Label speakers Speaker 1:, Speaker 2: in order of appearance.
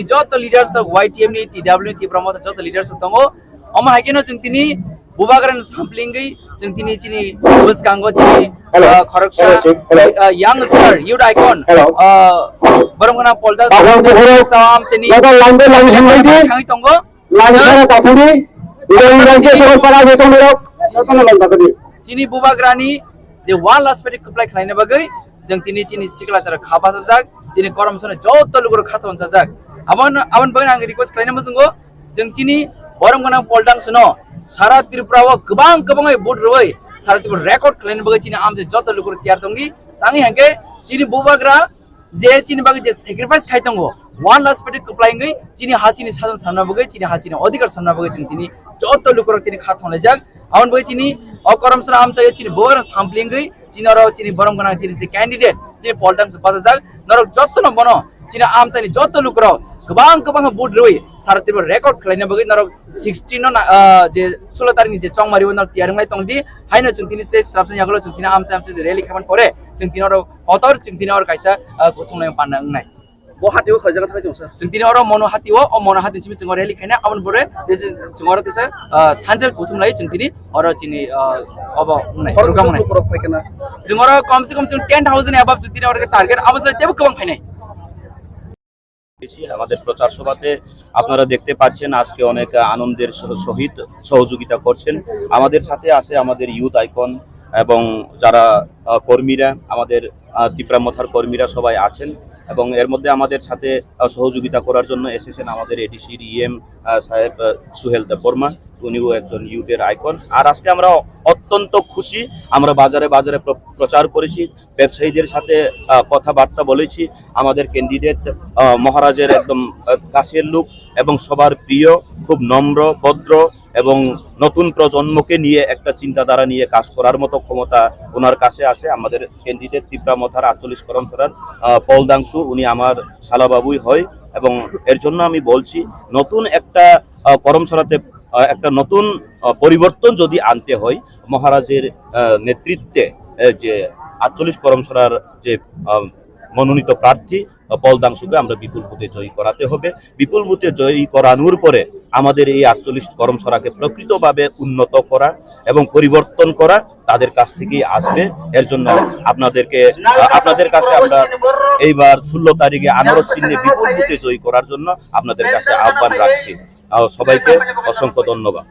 Speaker 1: Jot leaders of YTM ni TW ti promoter jot leaders tongo oma hakino jungtini bubagaran sampling gai jungtini chini bus kango chini kharaksha young star youth icon barongana polda sam chini khangi tongo chini bubagrani je one last peri kuplai khlaina bagai jungtini chini sikla sara khaba sajak chini kormsone jot lugro khaton sajak aman bagan ang request khlaina mosongo jungtini boromgana poldang suno sara tripura o gobang vote roi sara tripura record khlaina bagai chini amje jot lugro tiar tongi tangi hangke chini bubagra je chini bagai je sacrifice khai tongo one last peri kuplai ngai chini ha chini sajon sanna bagai chini ha chini adhikar sanna bagai jungtini jot lugro tini khathone jak aman bagai chini अकरमसना आमचा चिनी Bogar sampling गई चिनी और चिनी बरम गना चिनी candidate चिनी politics पास जाग नर जत्तो न बनो चिनी आमचा नि जत्तो लुकरो गोबां बुट रोय सारतिबो रेकर्ड खलायना बगै नर 16 न जे 16 तारिख नि जे चंगमारि वन तियारंगलाय तंगदि हायनो जोंतिनि से स्राबजन यागलो जोंतिनि आमचा जे रेली खामान परे जोंतिनि और अतर जोंतिनि और कायसा गथंनाय पाननाय
Speaker 2: Bohatiwo khajaka thai jongsa
Speaker 1: जोंतिनि और मनो हातिwo o मनो हाति चिमि जोंगर रेली खायना आवन बरे जोंगर तेसा थानजर गथंलाय जोंतिनि और चिनि अब प्रोग्राम नै जोंगर कम से कम 10000 अबव जोंतिनि और टार्गेट अबसर तेबो गोबां फायनाय
Speaker 3: আমাদের প্রচার সভাতে আপনারা দেখতে পাচ্ছেন আজকে অনেক আনন্দের সহিত সহযোগিতা করছেন আমাদের সাথে আছে আমাদের ইউথ আইকন এবং যারা কর্মীরা আমাদের ত্রিপুরামথার কর্মীরা সবাই আছেন এবং এর মধ্যে আমাদের সাথে সহযোগিতা করার জন্য এসেছেন আমাদের এডিসির ইএম সাহেব সুহেল দেববর্মা উনিও একজন ইউথের আইকন আর আজকে আমরা অত্যন্ত খুশি আমরা বাজারে বাজারে প্রচার করেছি ব্যবসায়ীদের সাথে কথাবার্তা বলেছি আমাদের ক্যান্ডিডেট মহারাজের একদম কাছের লোক এবং সবার প্রিয় খুব নম্র ভদ্র এবং নতুন প্রজন্মকে নিয়ে একটা চিন্তাধারা নিয়ে কাজ করার মতো ক্ষমতা ওনার কাছে আসে আমাদের ক্যান্ডিডেট ত্রিপুরামথার 48 করমসরার পলদাংশু উনি আমার শালাবাবুই হয় এবং এর জন্য আমি বলছি নতুন একটা করমসরাতে একটা নতুন পরিবর্তন যদি আনতে হয় মহারাজের নেতৃত্বে যে 48 করমসরার যে মনোনীত প্রার্থী পলদাংশুকে আমরা বিপুল ভোটে জয়ী করাতে হবে বিপুল ভোটে জয়ী করানোর পরে আমাদের এই 48 করমসরাকে প্রকৃতভাবে উন্নত করা এবং পরিবর্তন করা তাদের কাছ থেকেই আসবে এর জন্য আপনাদের কাছে আমরা এইবার 16 তারিখে আনারস চিহ্নে বিপুল ভোটে জয়ী করার জন্য আপনাদের কাছে আহ্বান রাখছি সবাইকে অসংখ্য ধন্যবাদ